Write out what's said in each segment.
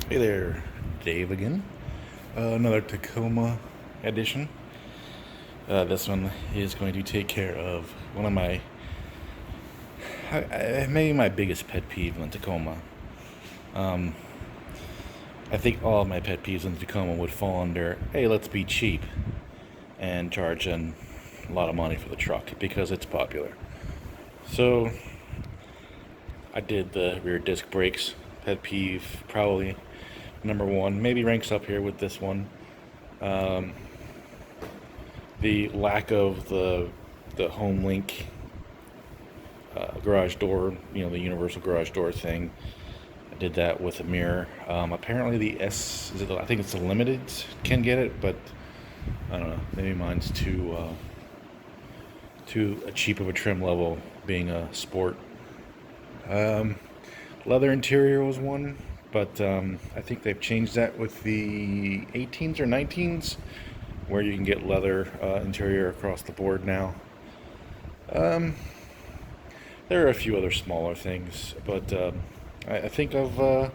Hey there, Dave again. Another Tacoma edition. This one is going to take care of one of my, maybe my biggest pet peeve in Tacoma. Um, I think all of my pet peeves in Tacoma would fall under, hey, let's be cheap and charge a lot of money for the truck because it's popular. So I did the rear disc brakes. Pet peeve, probably number one, maybe ranks up here with this one. The lack of the home link garage door, the universal garage door thing. I did that with a mirror. Apparently the I think it's the limited can get it, but I don't know. Maybe mine's too cheap of a trim level, being a sport. Leather interior was one, but I think they've changed that with the 18s or 19s, where you can get leather interior across the board now. There are a few other smaller things, but I think I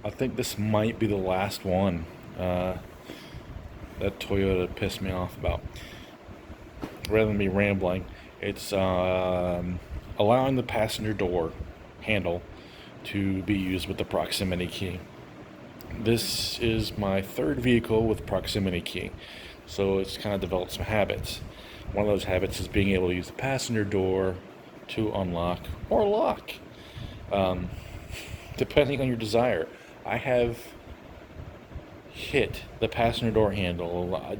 think this might be the last one that Toyota pissed me off about. Rather than me rambling, it's allowing the passenger door handle to be used with the proximity key. This is my third vehicle with proximity key, so it's kind of developed some habits. One of those habits is being able to use the passenger door to unlock or lock, depending on your desire. I have hit the passenger door handle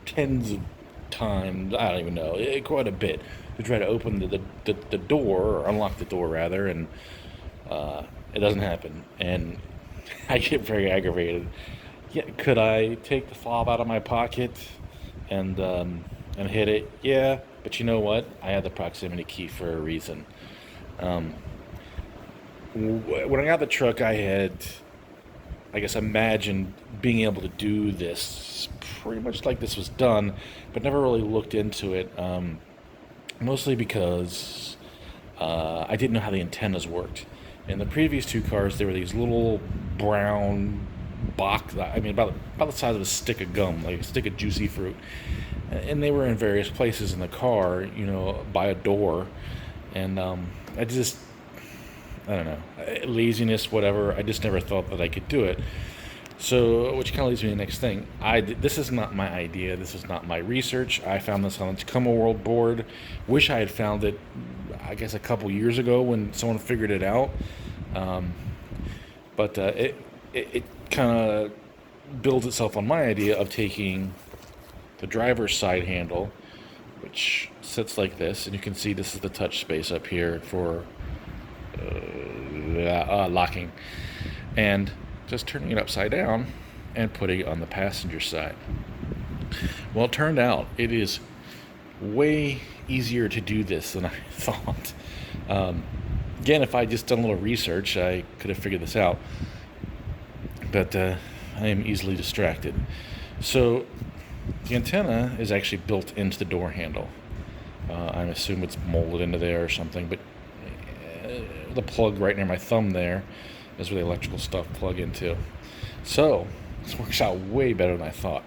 tens of times, I don't even know, quite a bit, to try to open the door, or unlock the door rather, and it doesn't happen, and I get very aggravated. Yeah, could I take the fob out of my pocket and hit it? Yeah, but you know what? I had the proximity key for a reason. When I got the truck, I had, I guess, imagined being able to do this pretty much like this was done, but never really looked into it. Mostly because I didn't know how the antennas worked. In the previous two cars, there were these little brown box. I mean, about the size of a stick of gum, like a stick of juicy fruit, and they were in various places in the car, by a door, and I don't know, laziness, whatever. I just never thought that I could do it. So, which kind of leads me to the next thing. This is not my idea. This is not my research. I found this on the Tacoma World Board. Wish I had found it, I guess, a couple years ago when someone figured it out. But it kind of builds itself on my idea of taking the driver's side handle, which sits like this, and you can see this is the touch space up here for locking, and just turning it upside down and putting it on the passenger side. Well, it turned out it is way easier to do this than I thought. Again, if I just done a little research, I could have figured this out. But I am easily distracted. So the antenna is actually built into the door handle. I assume it's molded into there or something, but the plug right near my thumb there is where the electrical stuff plug into. So this works out way better than I thought.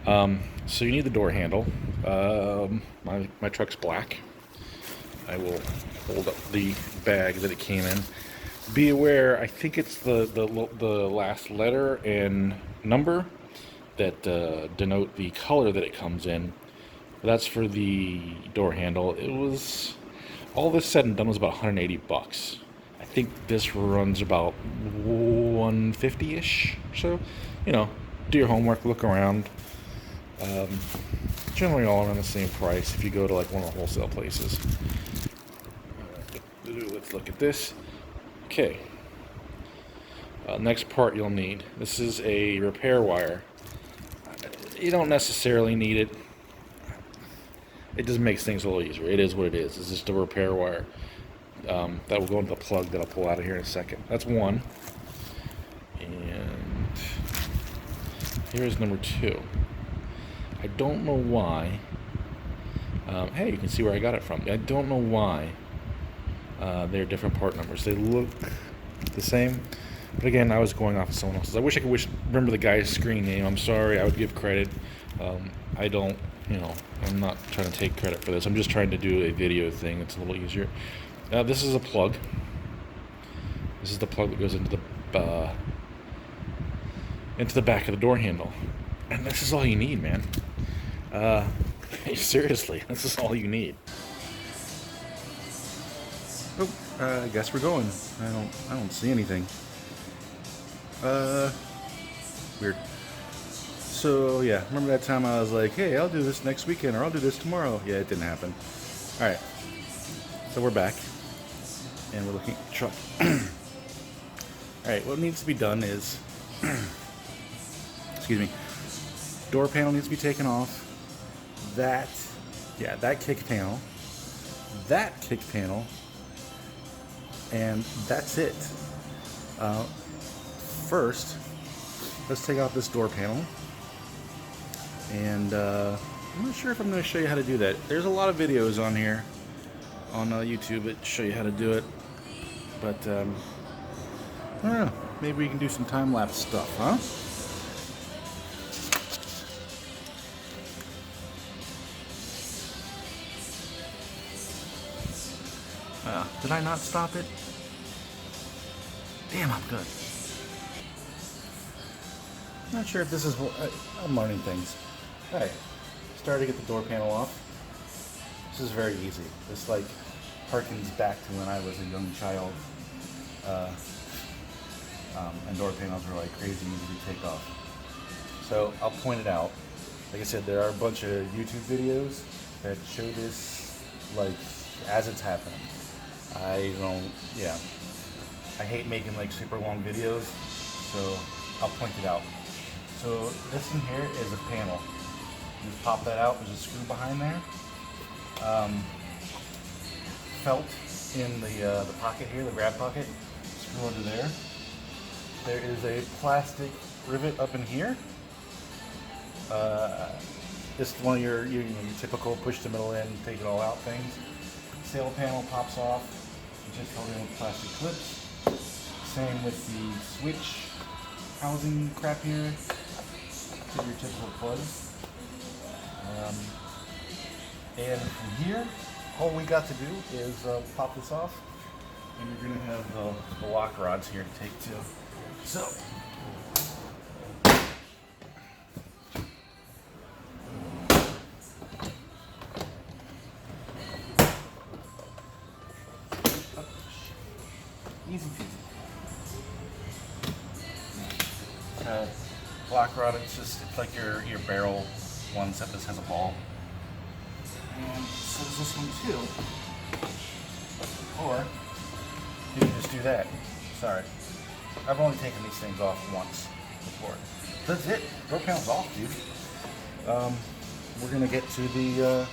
So you need the door handle. My truck's black. I will hold up the bag that it came in. Be aware, I think it's the last letter and number that denote the color that it comes in. That's for the door handle. It was, all this said and done, was about $180. I think this runs about 150-ish. So, do your homework, look around. Generally all around the same price if you go to like one of the wholesale places. Let's look at this. Okay. Next part you'll need. This is a repair wire. You don't necessarily need it. It just makes things a little easier. It is what it is. It's just a repair wire. That will go into the plug that I'll pull out of here in a second. That's one. And here's number two. I don't know why. Hey, you can see where I got it from. I don't know why they're different part numbers. They look the same, But again, I was going off of someone else's. I wish I could remember the guy's screen name. I'm sorry. I would give credit. I don't, I'm not trying to take credit for this. I'm just trying to do a video thing. It's a little easier. This is a plug. This is the plug that goes into the back of the door handle. And this is all you need, man. Seriously, this is all you need. Oh, I guess we're going. I don't see anything. Weird. So yeah, remember that time I was like, hey, I'll do this next weekend, or I'll do this tomorrow. Yeah, it didn't happen. All right. So we're back, and we're looking at the truck. All right, what needs to be done is, excuse me, door panel needs to be taken off. That kick panel, and that's it. First, let's take off this door panel, and I'm not sure if I'm going to show you how to do that. There's a lot of videos on here, on YouTube, that show you how to do it, but I don't know, maybe we can do some time-lapse stuff, huh? Did I not stop it? Damn, I'm good. Not sure if this is what I'm learning things. Alright, starting to get the door panel off. This is very easy. This harkens back to when I was a young child, and door panels were crazy easy to take off. So I'll point it out. Like I said, there are a bunch of YouTube videos that show this as it's happening. I hate making super long videos, so I'll point it out. So this in here is a panel. You just pop that out. There's a screw behind there. Felt in the pocket here, the grab pocket. Screw under there. There is a plastic rivet up in here. This is one of your typical push the middle in, take it all out things. Sail panel pops off. Just held in with plastic clips. Same with the switch housing crap here. To your typical plugs. And from here, all we got to do is pop this off, and you're going to have the lock rods here to take too. So, easy peasy. Lock rod, it's like your barrel one, except this has a ball. And so does this one too. Or you can just do that. Sorry. I've only taken these things off once before. That's it. Door panel's off, dude. We're gonna get to the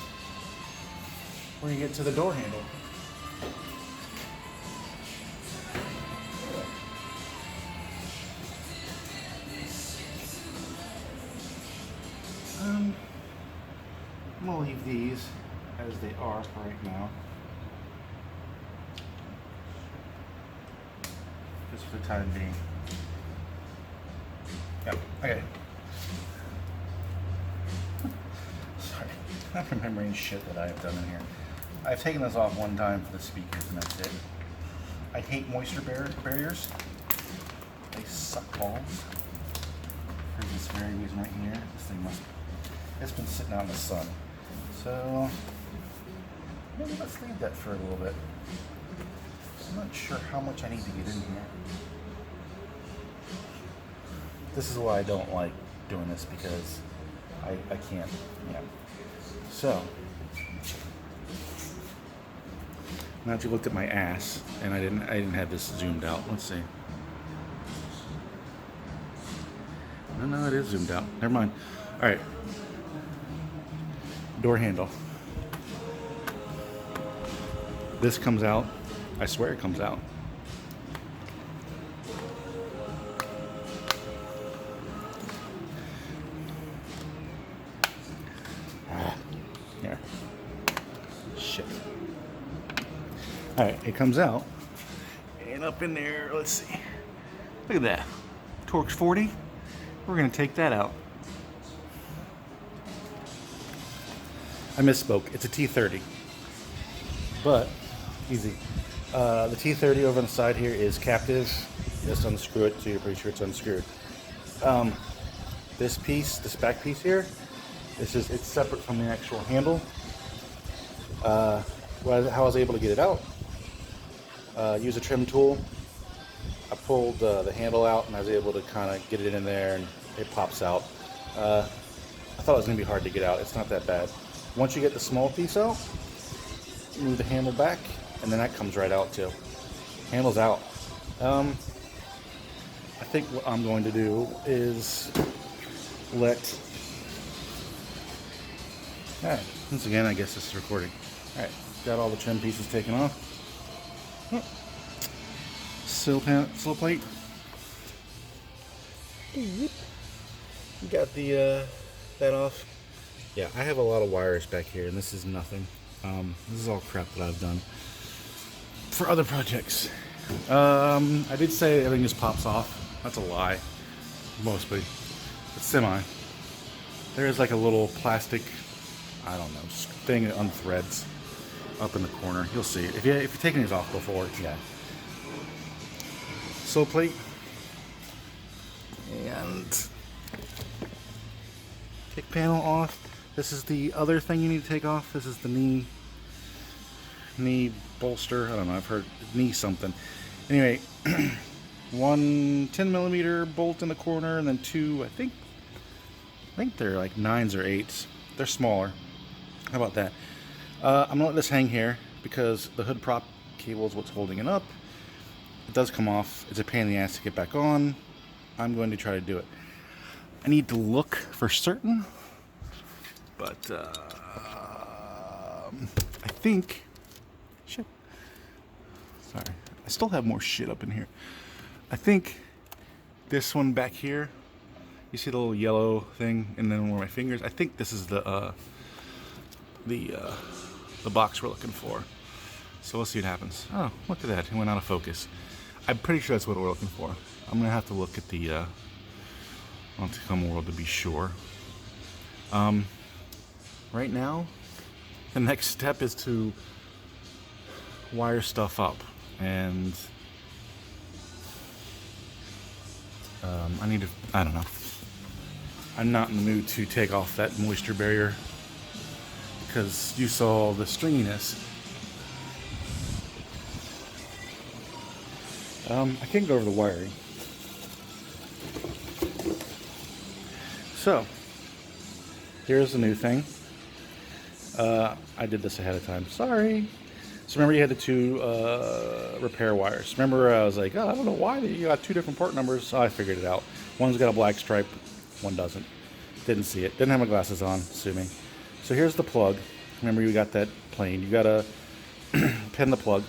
door handle. I'm gonna leave these as they are for right now. Just for the time being. Yep, okay. Sorry, I'm remembering shit that I have done in here. I've taken this off one time for the speakers and that's it. I hate moisture barriers. They suck balls. For this very reason right here. This thing it's been sitting out in the sun. So, maybe let's leave that for a little bit. I'm not sure how much I need to get in here. This is why I don't like doing this, because I can't, So, now that you looked at my ass, and I didn't have this zoomed out. Let's see. No, it is zoomed out. Never mind. All right. Door handle. This comes out. I swear it comes out. Here. Shit. Alright, it comes out. And up in there, let's see. Look at that. Torx 40. We're going to take that out. I misspoke. It's a T30. But, easy. The T30 over on the side here is captive. Just unscrew it so you're pretty sure it's unscrewed. This piece, this back piece here, it's separate from the actual handle. How I was able to get it out, use a trim tool. I pulled the handle out and I was able to kind of get it in there and it pops out. I thought it was going to be hard to get out. It's not that bad. Once you get the small piece out, move the handle back and then that comes right out too. Handle's out. I think what I'm going to do is let... Alright, once again I guess this is recording. Alright, got all the trim pieces taken off. Sill plate. Got the that off. Yeah, I have a lot of wires back here, and this is nothing. This is all crap that I've done for other projects. I did say everything just pops off. That's a lie, mostly. It's semi. There is like a little plastic, I don't know, thing that unthreads up in the corner. You'll see it if you've taken these off before. Yeah. Sill plate and kick panel off. This is the other thing you need to take off. This is the knee bolster. I don't know. I've heard knee something. Anyway, one 10mm bolt in the corner, and then two. I think they're like 9s or 8s. They're smaller. How about that? I'm gonna let this hang here because the hood prop cable is what's holding it up. It does come off. It's a pain in the ass to get back on. I'm going to try to do it. I need to look for certain, but I think... Shit. Sorry. I still have more shit up in here. I think this one back here, you see the little yellow thing, and then where my fingers, I think this is the box we're looking for. So we'll see what happens. Oh, look at that. It went out of focus. I'm pretty sure that's what we're looking for. I'm going to have to look at the on Tacoma World to be sure. Right now, the next step is to wire stuff up. And I don't know. I'm not in the mood to take off that moisture barrier because you saw the stringiness. I can't go over the wiring. So, here's the new thing. I did this ahead of time. Sorry. So remember you had the two repair wires. Remember I was like, oh, I don't know why you got two different part numbers. So I figured it out. One's got a black stripe, one doesn't. Didn't see it. Didn't have my glasses on, sue me. So here's the plug. Remember you got that plain. You gotta pin the plug.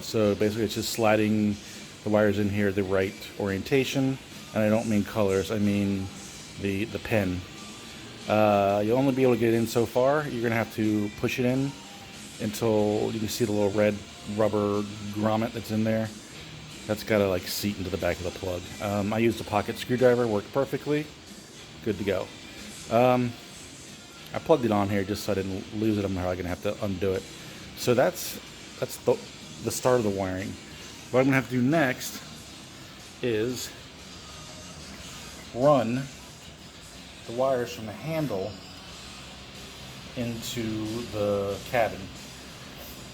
So basically it's just sliding the wires in here the right orientation. And I don't mean colors, I mean the pin. You'll only be able to get it in so far. You're going to have to push it in until you can see the little red rubber grommet that's in there. That's got to like seat into the back of the plug. I used a pocket screwdriver, worked perfectly. Good to go. I plugged it on here just so I didn't lose it. I'm probably going to have to undo it. So that's the start of the wiring. What I'm going to have to do next is run the wires from the handle into the cabin.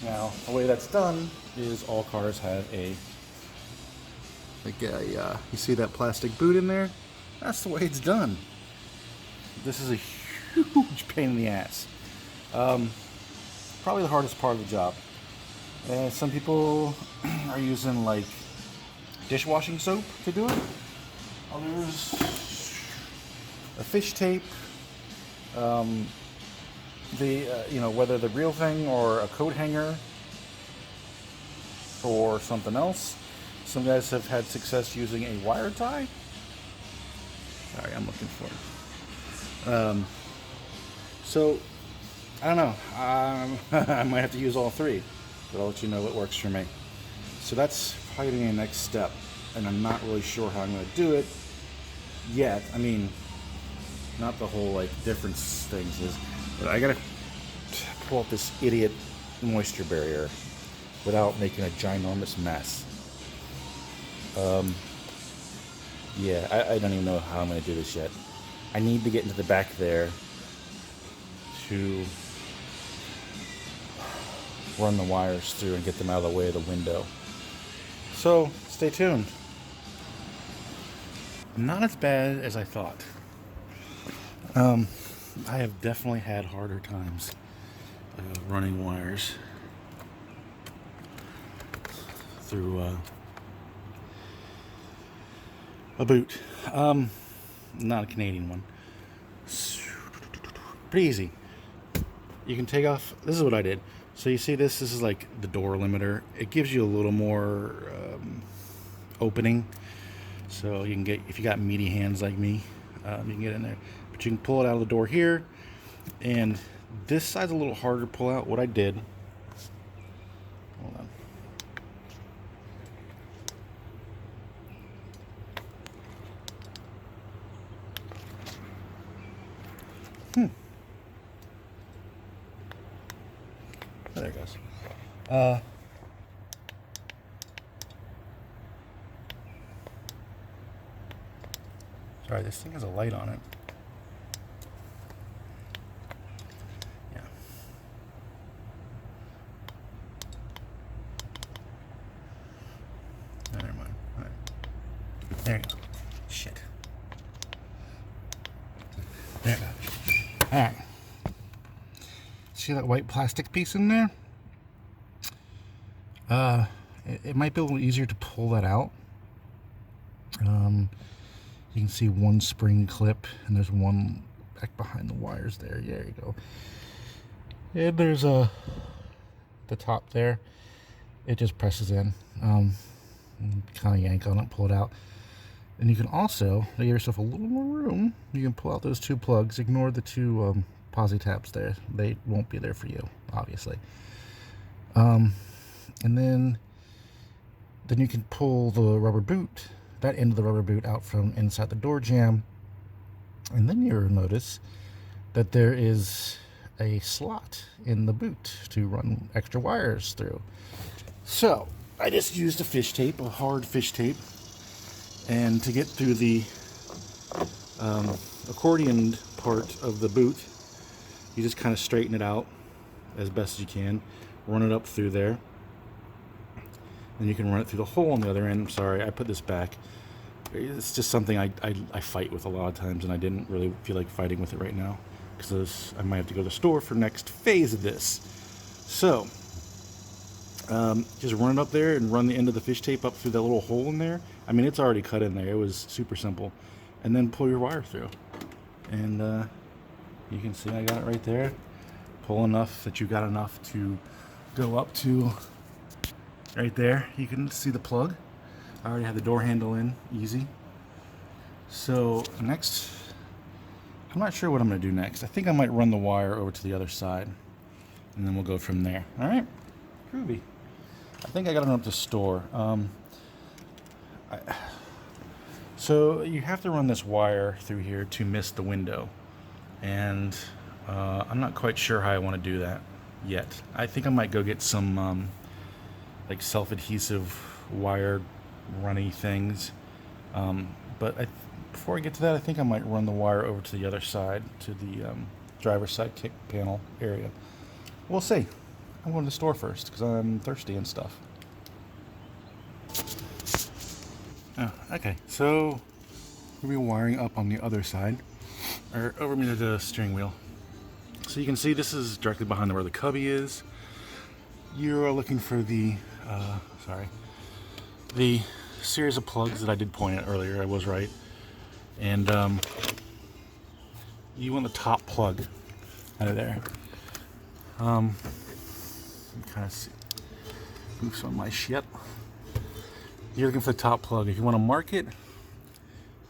Now, the way that's done is all cars have you see that plastic boot in there? That's the way it's done. This is a huge pain in the ass. Probably the hardest part of the job. Some people are using like dishwashing soap to do it. Others, a fish tape. Whether the real thing or a coat hanger or something else. Some guys have had success using a wire tie. Sorry, I'm looking for it. So, I don't know. I might have to use all three, but I'll let you know what works for me. So that's probably the next step. and I'm not really sure how I'm going to do it yet. I mean, not the whole like difference things is, but I gotta pull out this idiot moisture barrier without making a ginormous mess. Yeah, I don't even know how I'm gonna do this yet. I need to get into the back there to run the wires through and get them out of the way of the window. So stay tuned. Not as bad as I thought. I have definitely had harder times running wires through a boot. Not a Canadian one. Pretty easy. You can take off. This is what I did. So you see this is like the door limiter. It gives you a little more opening. So you can get, if you got meaty hands like me, you can get in there. But you can pull it out of the door here. And this side's a little harder to pull out. What I did, hold on. There it goes. Sorry, this thing has a light on it. Yeah. Oh, never mind. All right. There you go. Shit. There you go. All right. See that white plastic piece in there? It might be a little easier to pull that out. You can see one spring clip, and there's one back behind the wires there. There you go. And there's the top there. It just presses in. Kind of yank on it, pull it out. And you can also, to give yourself a little more room, you can pull out those two plugs. Ignore the two posi tabs there. They won't be there for you, obviously. And then you can pull the rubber boot, that end of the rubber boot, out from inside the door jamb. And then you'll notice that there is a slot in the boot to run extra wires through. So I just used a fish tape, a hard fish tape, and to get through the accordion part of the boot, you just kind of straighten it out as best as you can, run it up through there, and you can run it through the hole on the other end. I'm sorry, I put this back. It's just something I fight with a lot of times, and I didn't really feel like fighting with it right now because I might have to go to the store for next phase of this. So just run it up there and run the end of the fish tape up through that little hole in there. I mean, it's already cut in there. It was super simple. And then pull your wire through. And you can see I got it right there. Pull enough that you got enough to go up to right there. You can see the plug. I already have the door handle in, easy. So next, I'm not sure what I'm going to do next. I think I might run the wire over to the other side, and then we'll go from there. All right, groovy. I think I got enough to store. So you have to run this wire through here to miss the window, and I'm not quite sure how I want to do that yet. I think I might go get some like self-adhesive wire runny things, but before I get to that, I think I might run the wire over to the other side, to the driver's side kick panel area. We'll see. I'm going to the store first because I'm thirsty and stuff. Oh, okay, so we'll be wiring up on the other side, or over near the steering wheel. So you can see this is directly behind where the cubby is. You're looking for the the series of plugs that I did point at earlier. I was right. And you want the top plug out of there. You kind of see, move some of my shit. You're looking for the top plug. If you want to mark it,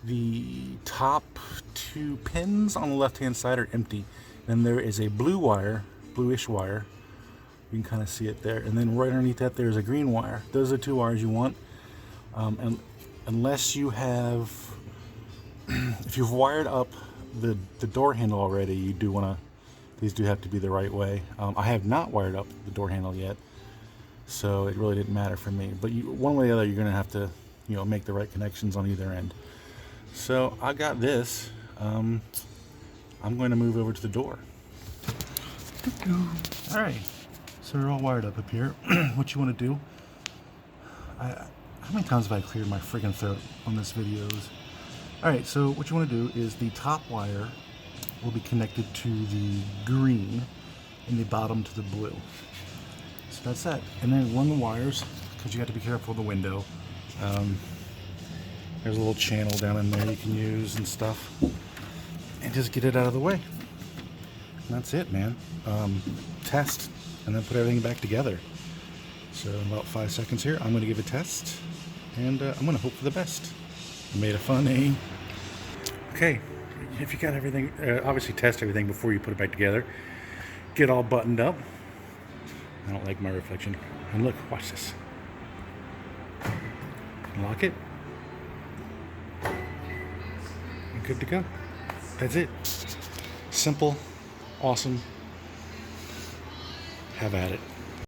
the top two pins on the left-hand side are empty. Then there is a blue wire, bluish wire. You can kind of see it there. And then right underneath that, there's a green wire. Those are the two wires you want. And unless you have, if you've wired up the door handle already, you do want to, these do have to be the right way. I have not wired up the door handle yet, so it really didn't matter for me. But one way or the other, you're going to have to, make the right connections on either end. So I got this. I'm going to move over to the door. All right, so they're all wired up here. What you want to do? How many times have I cleared my friggin' throat on this videos? All right, so what you want to do is the top wire will be connected to the green and the bottom to the blue. So that's that. And then run the wires, because you have to be careful of the window. There's a little channel down in there you can use and stuff. And just get it out of the way. And that's it, man. Test, and then put everything back together. So in about 5 seconds here, I'm going to give a test, and I'm going to hope for the best. Made a fun, eh? Okay, if you got everything, obviously test everything before you put it back together. Get all buttoned up. I don't like my reflection. And look, watch this. Lock it. And good to go. That's it. Simple, awesome. Have at it.